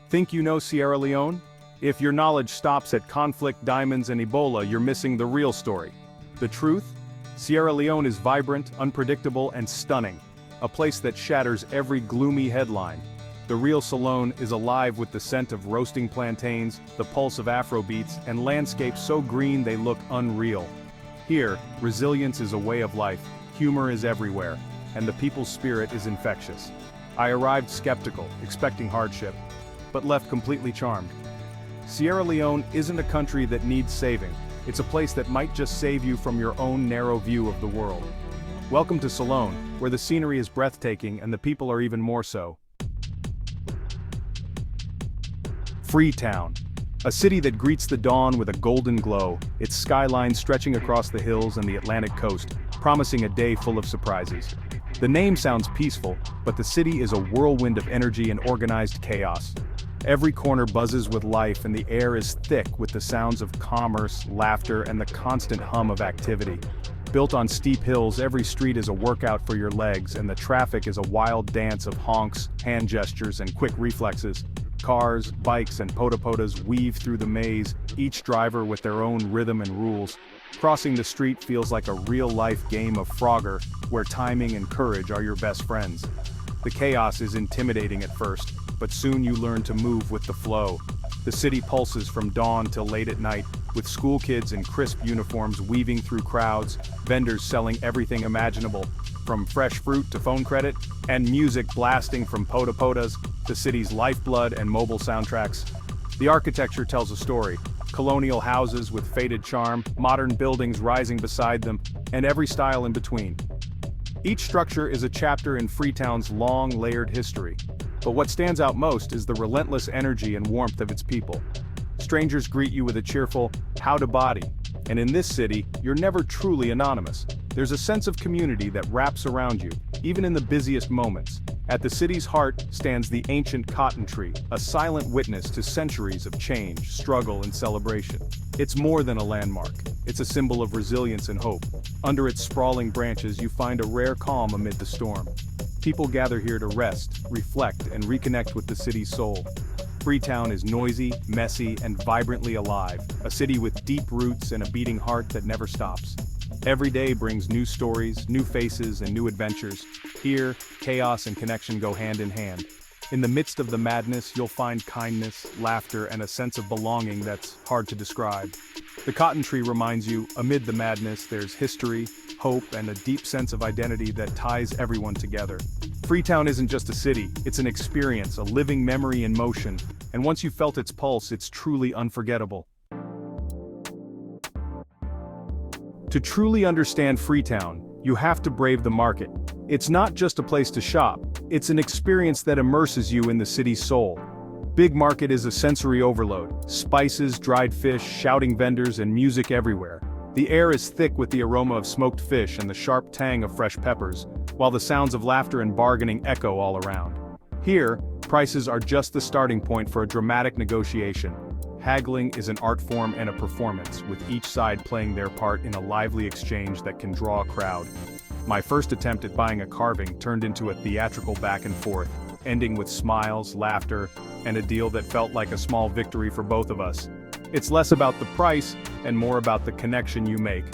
Think you know Sierra Leone? If your knowledge stops at conflict, diamonds, and Ebola, you're missing the real story. The truth? Sierra Leone is vibrant, unpredictable, and stunning. A place that shatters every gloomy headline. The real Salone is alive with the scent of roasting plantains, the pulse of Afrobeats, and landscapes so green they look unreal. Here, resilience is a way of life, humor is everywhere, and the people's spirit is infectious. I arrived skeptical, expecting hardship, but left completely charmed. Sierra Leone isn't a country that needs saving, it's a place that might just save you from your own narrow view of the world. Welcome to Salone, where the scenery is breathtaking and the people are even more so. Freetown, a city that greets the dawn with a golden glow, its skyline stretching across the hills and the Atlantic coast, promising a day full of surprises. The name sounds peaceful, but the city is a whirlwind of energy and organized chaos. Every corner buzzes with life and the air is thick with the sounds of commerce, laughter, and the constant hum of activity. Built on steep hills, every street is a workout for your legs and the traffic is a wild dance of honks, hand gestures, and quick reflexes. Cars, bikes, and poda-podas weave through the maze, each driver with their own rhythm and rules. Crossing the street feels like a real-life game of Frogger, where timing and courage are your best friends. The chaos is intimidating at first, but soon you learn to move with the flow. The city pulses from dawn till late at night, with school kids in crisp uniforms weaving through crowds, vendors selling everything imaginable, from fresh fruit to phone credit, and music blasting from poda-podas, the city's lifeblood and mobile soundtracks. The architecture tells a story. Colonial houses with faded charm, modern buildings rising beside them, and every style in between. Each structure is a chapter in Freetown's long, layered history. But what stands out most is the relentless energy and warmth of its people. Strangers greet you with a cheerful, "Howdy body," and in this city, you're never truly anonymous. There's a sense of community that wraps around you, even in the busiest moments. At the city's heart stands the ancient cotton tree, a silent witness to centuries of change, struggle, and celebration. It's more than a landmark. It's a symbol of resilience and hope. Under its sprawling branches, you find a rare calm amid the storm. People gather here to rest, reflect, and reconnect with the city's soul. Freetown is noisy, messy, and vibrantly alive, a city with deep roots and a beating heart that never stops. Every day brings new stories, new faces, and new adventures. Here, chaos and connection go hand in hand. In the midst of the madness, you'll find kindness, laughter, and a sense of belonging that's hard to describe. The cotton tree reminds you, amid the madness, there's history, hope, and a deep sense of identity that ties everyone together. Freetown isn't just a city, it's an experience, a living memory in motion, and once you've felt its pulse, it's truly unforgettable. To truly understand Freetown, you have to brave the market. It's not just a place to shop, it's an experience that immerses you in the city's soul. Big Market is a sensory overload. Spices, dried fish, shouting vendors, and music everywhere. The air is thick with the aroma of smoked fish and the sharp tang of fresh peppers, while the sounds of laughter and bargaining echo all around. Here, prices are just the starting point for a dramatic negotiation. Haggling is an art form and a performance, with each side playing their part in a lively exchange that can draw a crowd. My first attempt at buying a carving turned into a theatrical back and forth, ending with smiles, laughter, and a deal that felt like a small victory for both of us. It's less about the price and more about the connection you make.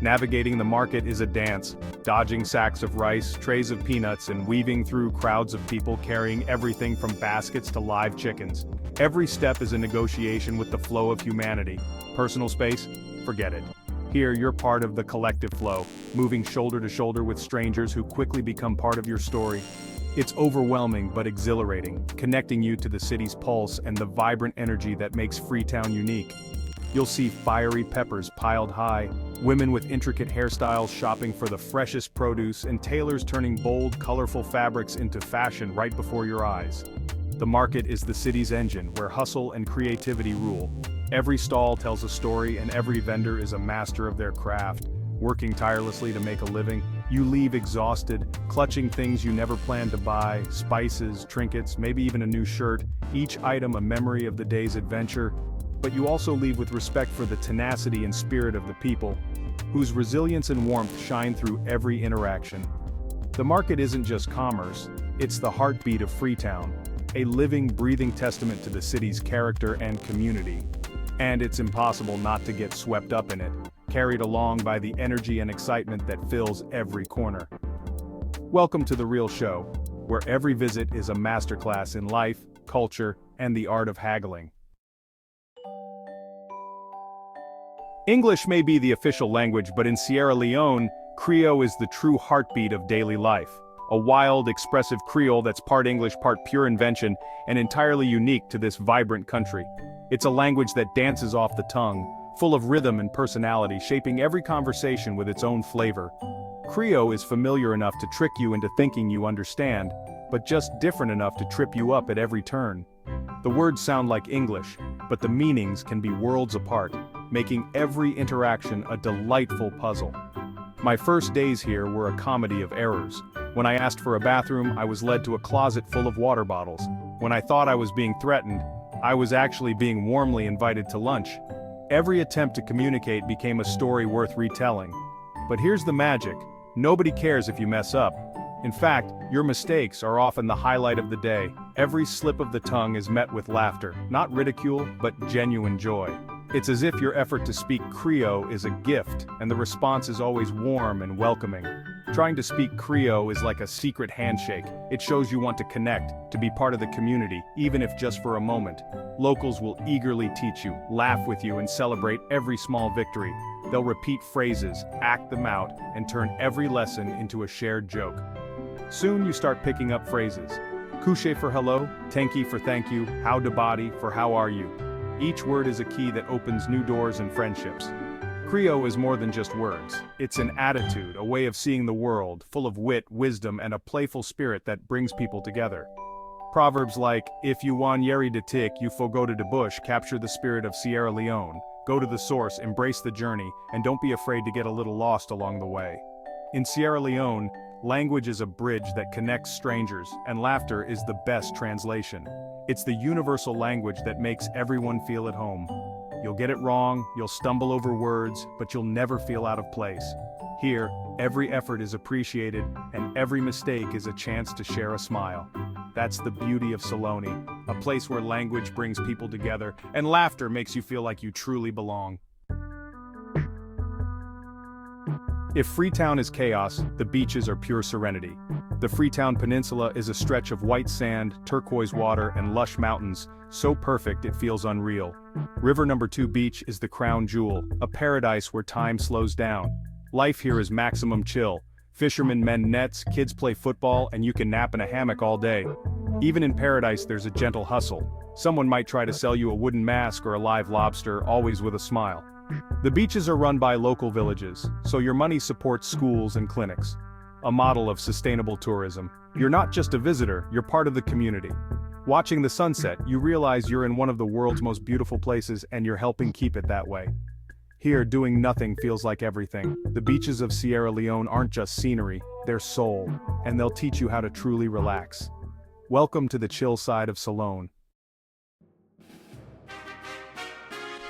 Navigating the market is a dance, dodging sacks of rice, trays of peanuts, and weaving through crowds of people carrying everything from baskets to live chickens. Every step is a negotiation with the flow of humanity. Personal space? Forget it. Here, you're part of the collective flow, moving shoulder to shoulder with strangers who quickly become part of your story. It's overwhelming but exhilarating, connecting you to the city's pulse and the vibrant energy that makes Freetown unique. You'll see fiery peppers piled high, women with intricate hairstyles shopping for the freshest produce, and tailors turning bold, colorful fabrics into fashion right before your eyes. The market is the city's engine, where hustle and creativity rule. Every stall tells a story and every vendor is a master of their craft. Working tirelessly to make a living, you leave exhausted, clutching things you never planned to buy, spices, trinkets, maybe even a new shirt, each item a memory of the day's adventure. But you also leave with respect for the tenacity and spirit of the people, whose resilience and warmth shine through every interaction. The market isn't just commerce, it's the heartbeat of Freetown. a living, breathing testament to the city's character and community. And it's impossible not to get swept up in it, carried along by the energy and excitement that fills every corner. Welcome to The Real Show, where every visit is a masterclass in life, culture, and the art of haggling. English may be the official language, but in Sierra Leone, Creole is the true heartbeat of daily life. A wild, expressive Creole that's part English, part pure invention, and entirely unique to this vibrant country. It's a language that dances off the tongue, full of rhythm and personality, shaping every conversation with its own flavor. Creole is familiar enough to trick you into thinking you understand, but just different enough to trip you up at every turn. The words sound like English, but the meanings can be worlds apart, making every interaction a delightful puzzle. My first days here were a comedy of errors. When I asked for a bathroom, I was led to a closet full of water bottles. When I thought I was being threatened, I was actually being warmly invited to lunch. Every attempt to communicate became a story worth retelling. But here's the magic: nobody cares if you mess up. In fact, your mistakes are often the highlight of the day. Every slip of the tongue is met with laughter, not ridicule, but genuine joy. It's as if your effort to speak Creole is a gift, and the response is always warm and welcoming. Trying to speak Creole is like a secret handshake. It shows you want to connect, to be part of the community, even if just for a moment. Locals will eagerly teach you, laugh with you, and celebrate every small victory. They'll repeat phrases, act them out, and turn every lesson into a shared joke. Soon you start picking up phrases. Couche for hello, tenki for thank you, how de body for how are you. Each word is a key that opens new doors and friendships. Creole is more than just words. It's an attitude, a way of seeing the world, full of wit, wisdom, and a playful spirit that brings people together. Proverbs like, if you wan yeri de tik, you fo go to de bush, capture the spirit of Sierra Leone. Go to the source, embrace the journey, and don't be afraid to get a little lost along the way. In Sierra Leone, language is a bridge that connects strangers, and laughter is the best translation. It's the universal language that makes everyone feel at home. You'll get it wrong, you'll stumble over words, but you'll never feel out of place. Here, every effort is appreciated, and every mistake is a chance to share a smile. That's the beauty of Salone, a place where language brings people together, and laughter makes you feel like you truly belong. If Freetown is chaos, the beaches are pure serenity. The Freetown Peninsula is a stretch of white sand, turquoise water, and lush mountains, so perfect it feels unreal. River No. 2 Beach is the crown jewel, a paradise where time slows down. Life here is maximum chill. Fishermen mend nets, kids play football, and you can nap in a hammock all day. Even in paradise there's a gentle hustle. Someone might try to sell you a wooden mask or a live lobster, always with a smile. The beaches are run by local villages, so your money supports schools and clinics. A model of sustainable tourism. You're not just a visitor, you're part of the community. Watching the sunset, you realize you're in one of the world's most beautiful places and you're helping keep it that way. Here, doing nothing feels like everything. The beaches of Sierra Leone aren't just scenery, they're soul, and they'll teach you how to truly relax. Welcome to the chill side of Salone.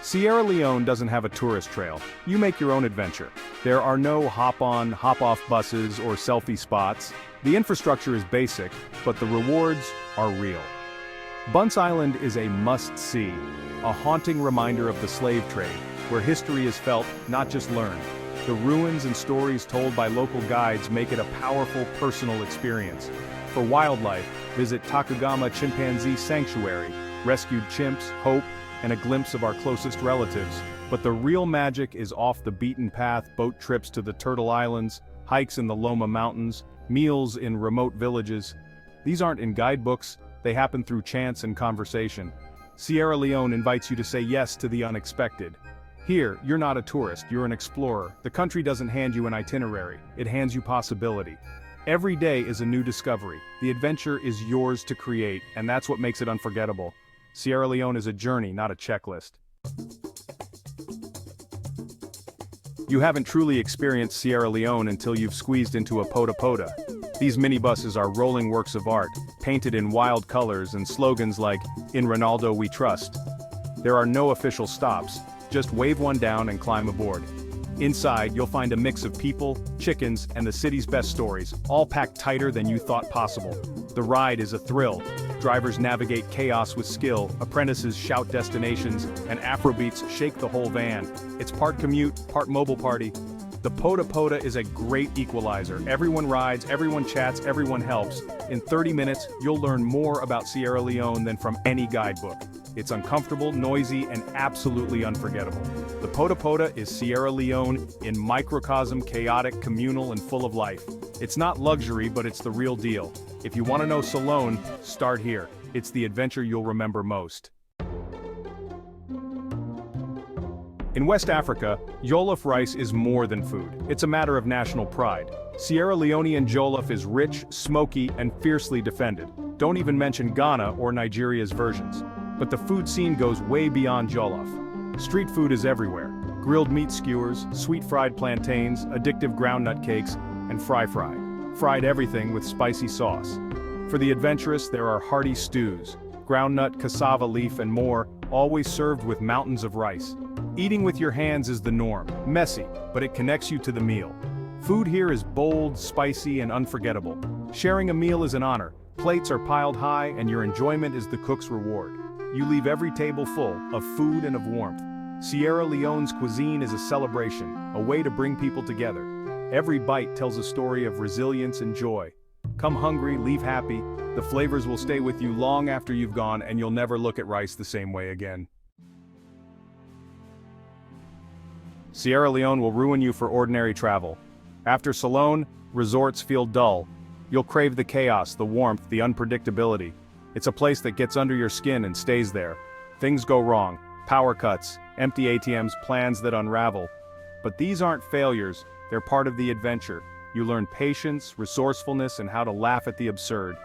Sierra Leone doesn't have a tourist trail. You make your own adventure. There are no hop-on, hop-off buses or selfie spots. The infrastructure is basic, but the rewards are real. Bunce Island is a must-see, a haunting reminder of the slave trade, where history is felt, not just learned. The ruins and stories told by local guides make it a powerful personal experience. For wildlife, visit Takagama Chimpanzee Sanctuary, rescued chimps, hope, and a glimpse of our closest relatives. But the real magic is off the beaten path: boat trips to the Turtle Islands, hikes in the Loma Mountains, meals in remote villages. These aren't in guidebooks, they happen through chance and conversation. Sierra Leone invites you to say yes to the unexpected. Here, you're not a tourist, you're an explorer. The country doesn't hand you an itinerary, it hands you possibility. Every day is a new discovery. The adventure is yours to create, and that's what makes it unforgettable. Sierra Leone is a journey, not a checklist. You haven't truly experienced Sierra Leone until you've squeezed into a poda-poda. These minibuses are rolling works of art, painted in wild colors and slogans like, "In Ronaldo we trust." There are no official stops, just wave one down and climb aboard. Inside, you'll find a mix of people, chickens, and the city's best stories, all packed tighter than you thought possible. The ride is a thrill. drivers navigate chaos with skill, apprentices shout destinations, and Afrobeats shake the whole van. It's part commute, part mobile party. The poda-poda is a great equalizer. Everyone rides, everyone chats, everyone helps. In 30 minutes, you'll learn more about Sierra Leone than from any guidebook. It's uncomfortable, noisy, and absolutely unforgettable. The poda-poda is Sierra Leone in microcosm, chaotic, communal, and full of life. It's not luxury, but it's the real deal. If you want to know Salone, start here. It's the adventure you'll remember most. In West Africa, jollof rice is more than food. It's a matter of national pride. Sierra Leonean jollof is rich, smoky, and fiercely defended. Don't even mention Ghana or Nigeria's versions. But the food scene goes way beyond jollof. Street food is everywhere. Grilled meat skewers, sweet fried plantains, addictive groundnut cakes, and fry. Fried everything with spicy sauce. For the adventurous, there are hearty stews, groundnut, cassava leaf, and more, always served with mountains of rice. Eating with your hands is the norm, messy, but it connects you to the meal. Food here is bold, spicy, and unforgettable. Sharing a meal is an honor. Plates are piled high, and your enjoyment is the cook's reward. You leave every table full of food and of warmth. Sierra Leone's cuisine is a celebration, a way to bring people together. Every bite tells a story of resilience and joy. Come hungry, leave happy. The flavors will stay with you long after you've gone, and you'll never look at rice the same way again. Sierra Leone will ruin you for ordinary travel. After Salone, resorts feel dull. You'll crave the chaos, the warmth, the unpredictability. It's a place that gets under your skin and stays there. Things go wrong. Power cuts, empty ATMs, plans that unravel. But these aren't failures, they're part of the adventure. You learn patience, resourcefulness, and how to laugh at the absurd.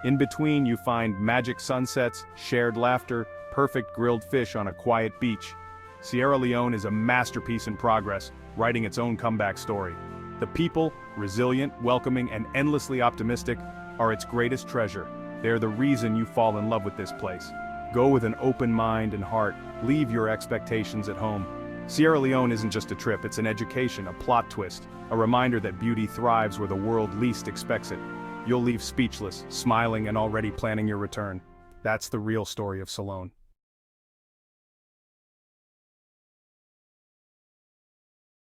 In between, you find magic sunsets, shared laughter, perfect grilled fish on a quiet beach. Sierra Leone is a masterpiece in progress, writing its own comeback story. The people, resilient, welcoming, and endlessly optimistic, are its greatest treasure. They're the reason you fall in love with this place. Go with an open mind and heart, leave your expectations at home. Sierra Leone isn't just a trip, it's an education, a plot twist, a reminder that beauty thrives where the world least expects it. You'll leave speechless, smiling, and already planning your return. That's the real story of Salone.